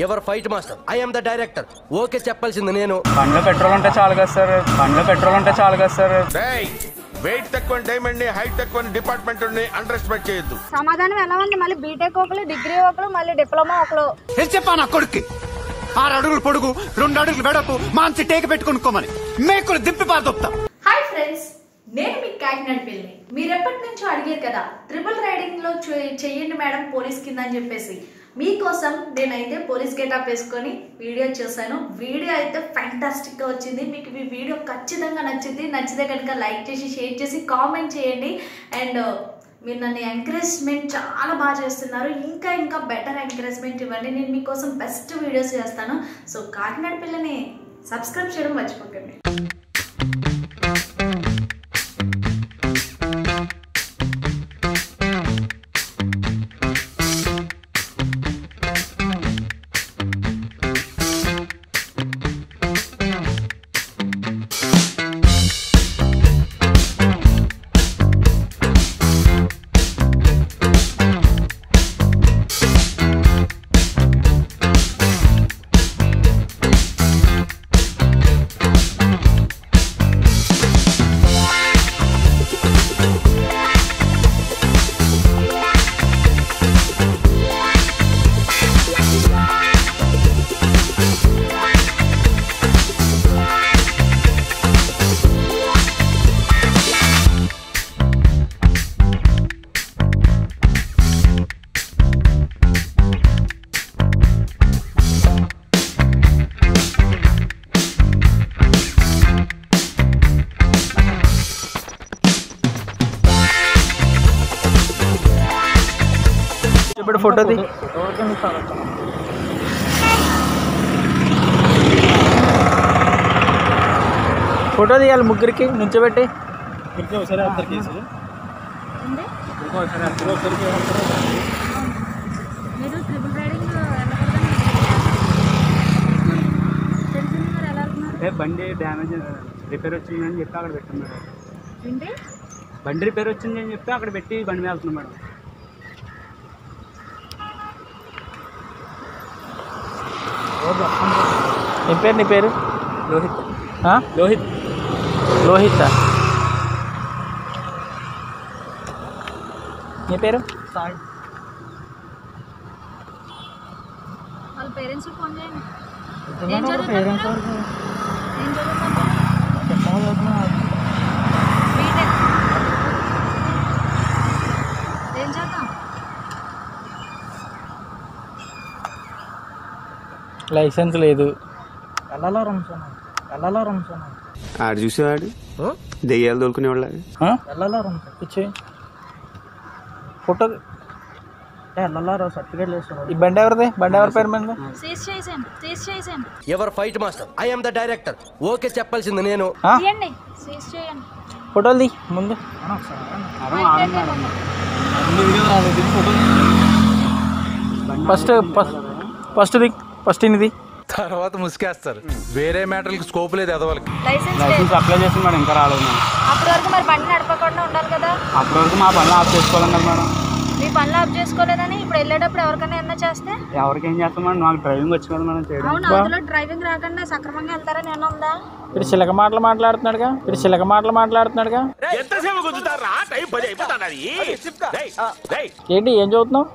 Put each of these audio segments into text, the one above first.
Ever fight master I am the director. Okay చెప్పాల్సింది నేను. బండ్లో పెట్రోల్ ఉంటే చాలు కదా సార్. బండ్లో పెట్రోల్ ఉంటే చాలు కదా సార్. వెయిట్ తక్కువ డైమండ్ ని హైట్ తక్కువ డిపార్ట్మెంట్ ని అండర్ ఎస్టిమేట్ చేయొద్దు. సమాధానం ఎలా ఉంది? మళ్ళీ బీటెక్ ఒకరు, డిగ్రీ ఒకరు, మళ్ళీ డిప్లొమా ఒకరు. చెప్పా నా కొడుక్కి 6 అడుగులు పొడుగు 2 అడుగులు వెడపు మాంచి టేక పెట్టుకునుకోమని మేకులు దింపి పారదొప్తా. హాయ్ ఫ్రెండ్స్, నేను మీ కాకినాడ పిల్లని. మీరు ఎప్పటి నుంచో అడిగారు కదా ట్రిపుల్ రైడింగ్ లో చెయ్యండి మేడం పోలీస్ కింద అని చెప్పేసి. మీకోసం నేనైతే పోలీస్ గెటప్ వేసుకొని వీడియో చేశాను. వీడియో అయితే ఫ్యాంటాస్టిక్ గా వచ్చింది. మీకు ఈ వీడియో ఖచ్చితంగా నచ్చితే కనుక లైక్ చేసి షేర్ చేసి కామెంట్ చేయండి. అండ్ మీరు నన్ను ఎంకరేజ్మెంట్ చాలా బాగా చేస్తున్నారు. ఇంకా బెటర్ ఎంకరేజ్మెంట్ ఇవ్వండి. నేను మీకోసం బెస్ట్ వీడియోస్ చేస్తాను. సో కాకినాడ పిల్లని సబ్స్క్రైబ్ చేయడం మర్చిపోకండి. ఇప్పుడు ఫోటో తీ. ఫోటో తీయాలి ముగ్గురికి నుంచోబెట్టి. అంటే బండి డ్యామేజ్ రిపేర్ వచ్చిందని చెప్పి అక్కడ పెట్టాం మేడం. బండి రిపేర్ వచ్చింది అని చెప్పి అక్కడ పెట్టి బండి మీద వెళ్తున్నాం మేడం. ఏం పేరు నీ పేరు? లోహిత్. లోహిత్ లోహిత్ నీ పేరు? సాయి. వాళ్ళ పేరెంట్స్ ఫోన్ చేయండి. ఏం చేద్దాం? లైసెన్స్ లేదు. ఆడు చూసేవాడు దెయ్యాలు దొరుకునేవాళ్ళ. ఫోటో ఈ బండి ఎవరిది? బండి ఎవరి పేరు మీద? Ever fight master I am the director. Okay చెప్పాల్సింది నేను. ఫోటోలు తీ ముందు. ఫస్ట్ ఇది తర్వాత ముసుకేస్తారు. వేరే మ్యాటర్కి స్కోప్ లేదు ఎదవాళ్ళకి. లైసెన్స్ అప్లై చేసి మేడం ఇంకా రాలేదు. అప్పటి వరకు మరి బండి నడపకుండా ఉండాలి కదా. అప్పటి వరకు మా పనులు ఆఫ్ చేసుకోవాలి కదా మేడం. మీ పనులు ఆఫ్ చేసుకోలేదని ఇప్పుడు వెళ్ళేటప్పుడు ఎవరికైనా ఏమన్నా చేస్తే ఎవరికి ఏం చేస్తాం మేడం? నాకు డ్రైవింగ్ వచ్చి కదా మేడం చేయడం. అవును, అందులో డ్రైవింగ్ రాకుండా సక్రమంగా వెళ్తారని ఏమన్నా ఉందా? ఇప్పుడు చిలక మాటలు మాట్లాడుతున్నాడుగా. ఏంటి ఏం చదువుతున్నావు?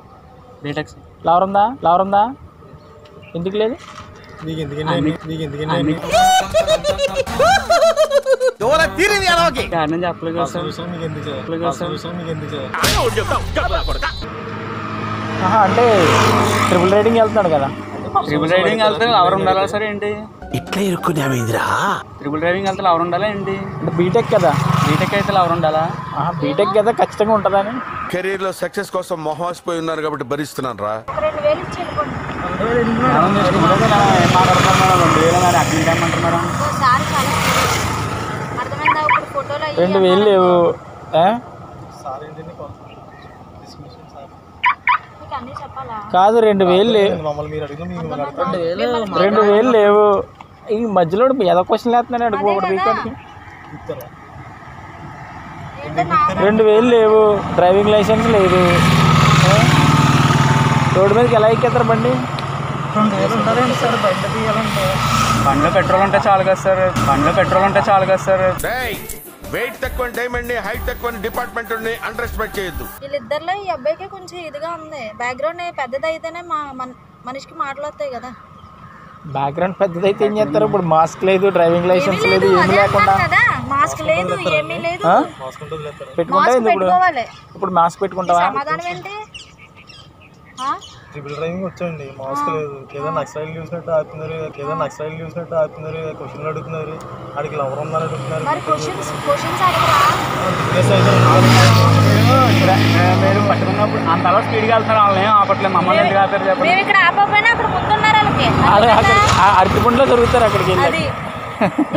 బీటెక్. లవర్ ఉందా? ఎందుకు లేదు? అంటే ట్రిపుల్ రైడింగ్ వెళ్తున్నాడు కదా. ట్రిపుల్ రైడింగ్ వెళ్తే ఎవరు ఉండాలా సరే ఏంటి? ఇట్లా ఇరుక్కునేమైందిరా. ట్రిపుల్ డ్రైవింగ్ వెళ్తే ఎవరు ఉండాలా ఏంటి? అంటే బీటెక్ కదా. బీటెక్ అయితే ఎవరు ఉండాలా? బీటెక్ కదా ఖచ్చితంగా ఉంటుందని. కెరీర్ లో సక్సెస్ కోసం మొహాసిపోయి ఉన్నారు కాబట్టి భరిస్తున్నాను రా. 2000 ఇచ్చి వెళ్ళిపోండి. అర్థమైందా? ఇప్పుడు ఫోటోలో 2000 లేవు. కాదు 2000 లేవు. ఈ మధ్యలో ఏదో క్వశ్చన్ వేస్తున్నాను. అడుగు ఒకటి 2000 లేవు. డ్రైవింగ్ లైసెన్స్ లేదు. రోడ్డు మీదకి ఎలా ఎక్కేస్తారు బండి? 2000 ఉంటారండి సార్ బండి తీయాలంటే. బండిలో పెట్రోల్ ఉంటే చాలు కదా సార్. బండిలో పెట్రోల్ ఉంటే చాలు కదా సార్. వెయిట్ తక్కువ డైమండ్ ని హైట్ తక్కువ డిపార్ట్మెంట్ అండర్ ఎస్టిమేట్ చేయొద్దు. వీళ్ళిద్దరిలో ఈ అబ్బాయికి కొంచెం ఇదిగా ఉంది. బ్యాక్గ్రౌండ్ పెద్దది అయితేనే మనిషికి మాటలు వస్తాయి కదా. బ్యాక్గ్రౌండ్ పెద్దదైతే ఏం చేస్తారు? ఇప్పుడు మాస్క్ లేదు, డ్రైవింగ్ లైసెన్స్ లేదు, ఏమీ లేకుండా మాస్క్ లేదు, ఏమీ లేదు. పెట్టుకుంటే ఇప్పుడు మాస్క్ పెట్టుకుంటావా? సమాధానం ఏంటి? ట్రిపుల్ డ్రైవింగ్ వచ్చండి, మాస్క్ లేదు. ఏదో నక్సలైట్లు చూసినట్టు ఆపుతున్నారు, ఏదో నక్సలైట్లు చూసినట్టు ఆపుతున్నారు, క్వశ్చన్లు అడుగుతున్నారు, అడిగి ఎవరు ఉందని అడుగుతున్నారు. మీరు పట్టుకున్నప్పుడు అంతలా స్పీడ్గా వెళ్తున్నారు, వాళ్ళని ఆపట్లేదు. మమ్మల్ని ఎందుకు ఆపారు చెప్పండి? అరటిపుంట్లో దొరుకుతారు అక్కడికి వెళ్ళి.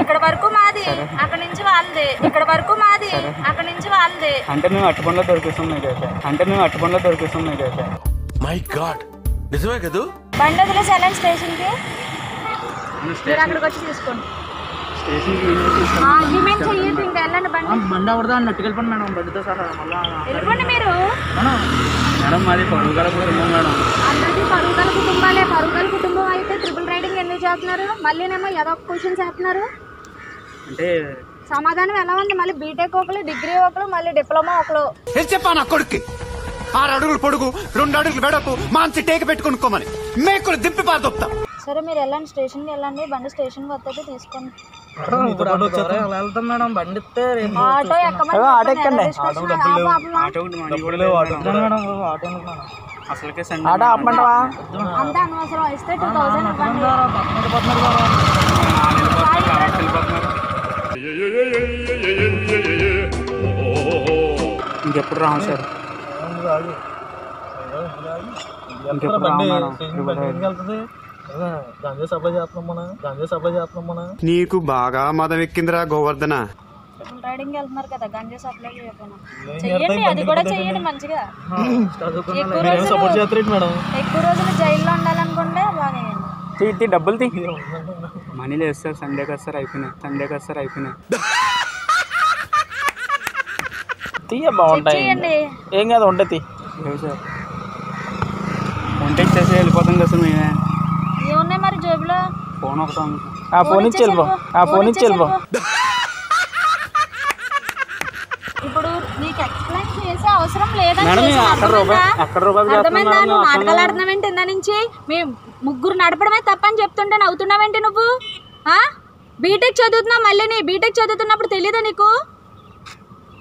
ఇక్కడ వరకు మాది, అక్కడ నుంచి వాళ్ళది, ఇక్కడ వరకు మాది, అక్కడ నుంచి వాళ్ళది. అంటే మేము అరటిపుంట్లో దొరికిస్తున్నాయి కదా, అంటే మేము అరటిపుంట్లో దొరికిస్తున్నాయి కదా. మై గాడ్, నిజమే కదా? బండి వదిలేసి వెళ్ళండి స్టేషన్ కి. మీరు అక్కడికి వచ్చి తీసుకోండి. ఇంకా వెళ్ళండి బండి అవడదా అన్నట్టు వెళ్ళిపోండి మేడం, బండితో సహా. వెళ్ళిపోండి మీరు. మేడం మాది పరుగుల కుటుంబం మేడం. అందరికీ పరుగుల కుటుంబాలే. పరుగుల కుటుంబం అయితే ట్రిపుల్ రైడింగ్ ఎందుకు చేస్తున్నారు? మళ్ళీనేమో ఏదో క్వశ్చన్స్ చేస్తున్నారు. అంటే సమాధానం ఎలా ఉంది? మళ్ళీ బీటెక్ ఒకరు, డిగ్రీ ఒకరు, మళ్ళీ డిప్లొమా ఒకరు. చెప్పా నా కొడుక్కి 6 అడుగులు పొడుగు 2 అడుగులు వెడపు మాంచి టేక పెట్టుకునుకోమని మేకులు దింపి పారదొప్తా. సరే మీరు వెళ్ళండి, స్టేషన్కి వెళ్ళండి. బండి స్టేషన్కి వస్తుంది తీసుకోండి. వెళ్తాం మేడం, బండి ఇస్తే ఆటో ఎక్కమని ఆటో ఆపమంటావా? అంతా అనవసరం. ఇస్తే 2000 ఇవ్వండి. ఇంకెప్పుడు రాము సార్. నీకు బాగా మదం ఎక్కిందిరా గోవర్ధన. రైడింగ్ వెళ్తున్నారు కదా, గంజా సప్లై చేయకుండా చెయ్యండి. అది కూడా చెయ్యండి మంచిగా. ఎక్కువ రోజులు జైల్లో ఉండాలనుకుంటే బాగా డబ్బులు తీ. మనీ లేదు సార్, సండే కదా సార్ అయిపోయినాయి, సండే కదా సార్ అయిపోయినాయి. తీయ బాగుంటాయి, ఏం కాదు ఉంటే తీ. సార్ ఉంటే ఇచ్చేసి వెళ్ళిపోతాం కదా సార్ మేమే. ఏమున్నాయి మరి జేబులో? ఫోన్ ఒకటి ఉంది. ఆ ఫోన్ ఇచ్చి వెళ్ళిపో, ఆ ఫోన్ ఇచ్చి వెళ్ళిపో. ఇప్పుడు నీకు ఎక్స్ప్లెయిన్ చేసే అవసరం లేదని అర్థమైందా? నువ్వు నాటకాలు ఆడుతున్నావేంటి? ఇందా నుంచి మేము ముగ్గురు నడపడమే తప్పని చెప్తుంటే నవ్వుతున్నావేంటి నువ్వు? బీటెక్ చదువుతున్నావు, మళ్ళీ నీ బీటెక్ చదువుతున్నప్పుడు తెలీదా నీకు?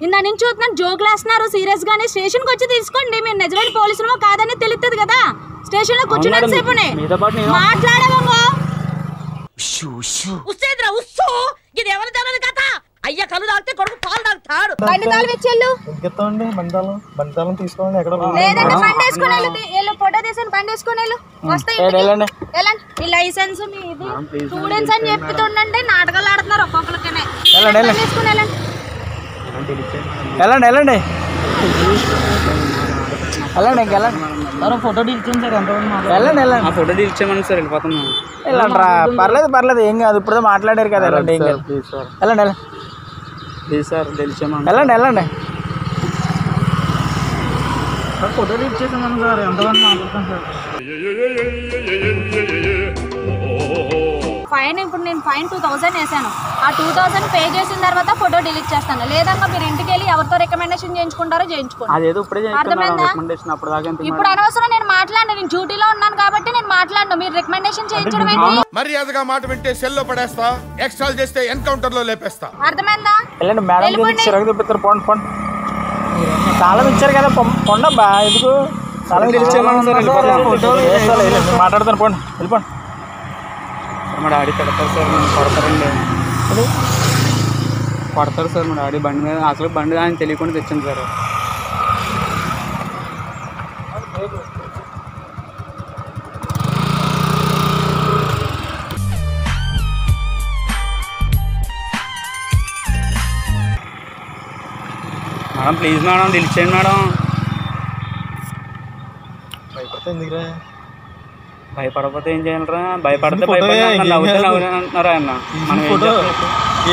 ఇందా నుంచి చూస్తున్నాను జోకులు వేస్తున్నారు సీరియస్ గానే. స్టేషన్కి వచ్చి తీసుకోండి. మీరు నిజమైన పోలీసులు కాదని తెలుస్తుంది కదా. స్టేషన్ లో కూర్చున్న సేపు మాట్లాడేవో అయ్యా కళ్ళు తాగితే కొడుకు పాలు తాగుతాడు. బండి తాళం ఇచ్చేళ్ళు. లేదంటే బండి వేసుకుని వెళ్ళు. ఫోటో తీసాను, బండి వేసుకుని వెళ్ళు. వస్తాయి మీ లైసెన్స్ మీ ఇది స్టూడెంట్స్ అని చెప్తుండండి. నాటకాలు ఆడుతున్నారు ఒక్కొక్కరికనే. వేసుకుని వెళ్ళండి. వెళ్ళండి వెళ్ళండి వెళ్ళండి ఇంకెళ్ళండి. ఫోటో డీల్చాను సార్, వెళ్ళండి వెళ్ళండి. ఫోటో డీల్చామని సార్ వెళ్ళిపోతాం. వెళ్ళండి రా, పర్లేదు పర్లేదు, ఏం కాదు. ఇప్పుడు మాట్లాడారు కదా, వెళ్ళండి ఏం కాదు. వెళ్ళండి వెళ్ళండి ప్లీజ్ సార్, డీల్చామని వెళ్ళండి వెళ్ళండి. ఫోటో డీల్చేసామని సార్, ఎంతమంది మాట్లాడతాం సార్. ఫైన్ ఇప్పుడు నేను ఫైన్ 2000 వేసాను. ఆ 2000 పే చేసిన తర్వాత ఫోటో డిలీట్ చేస్తాను. లేదమ్మా మీరు ఇంటికి వెళ్ళి ఎవరితో రికమెండేషన్ చేయించుకుంటారో చేయించుకోండి. అర్థమైందా? ఇప్పుడు అనవసరం నేను మాట్లాడను. నేను డ్యూటీలో ఉన్నాను కాబట్టి నేను మాట్లాడను. మీరు రికమెండేషన్ చేయించడం ఏంటి? మర్యాదగా మాట వింటే సెల్లో పడేస్తా, ఎక్స్ట్రాల్ చేస్తే ఎన్కౌంటర్ లో లేపేస్తా. అర్థమైందా? వెళ్ళండి మేడం, చిరగ చూపిస్తారు. పోండి పోండి, తాళం ఇచ్చారు కదా, పొండబ్బా. ఎందుకు తాళం మాట్లాడతాను, పోండి వెళ్ళిపోండి. మా డాడీ పెడతారు సార్, నేను కొడతారండి. కొడతారు సార్ మా డాడీ బండి మీద. అసలు బండి ఆయన తెలియకుండా తెచ్చింది సార్. మేడం ప్లీజ్ మేడం, తెలిసేయండి మేడం. భయపడకపోతే ఏం చేయాలరా? భయపడితే నవ్వుతున్నారా అన్న.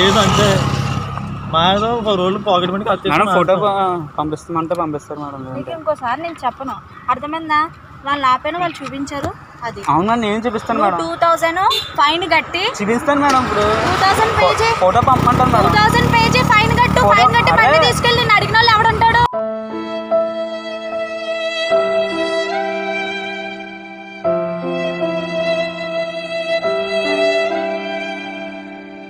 ఏదంటే మేడం ఫోటో పంపిస్తామంటే పంపిస్తారు మేడం. ఇంకోసారి నేను చెప్పను, అర్థమైందా? వాళ్ళు ఆపైన వాళ్ళు చూపించారు అది. అవునా, నేను చూపిస్తాను మేడం. 2000 ఫైన్ కట్టి చూపిస్తాను మేడం. ఇప్పుడు 2000 పే చేయి. ఫోటో పంపమంటాను మేడం. 2000 పే చేయి, ఫైన్ కట్టు. ఫైన్ కట్టి బండి తీసుకెళ్ళి నేను అడిగిన వాళ్ళు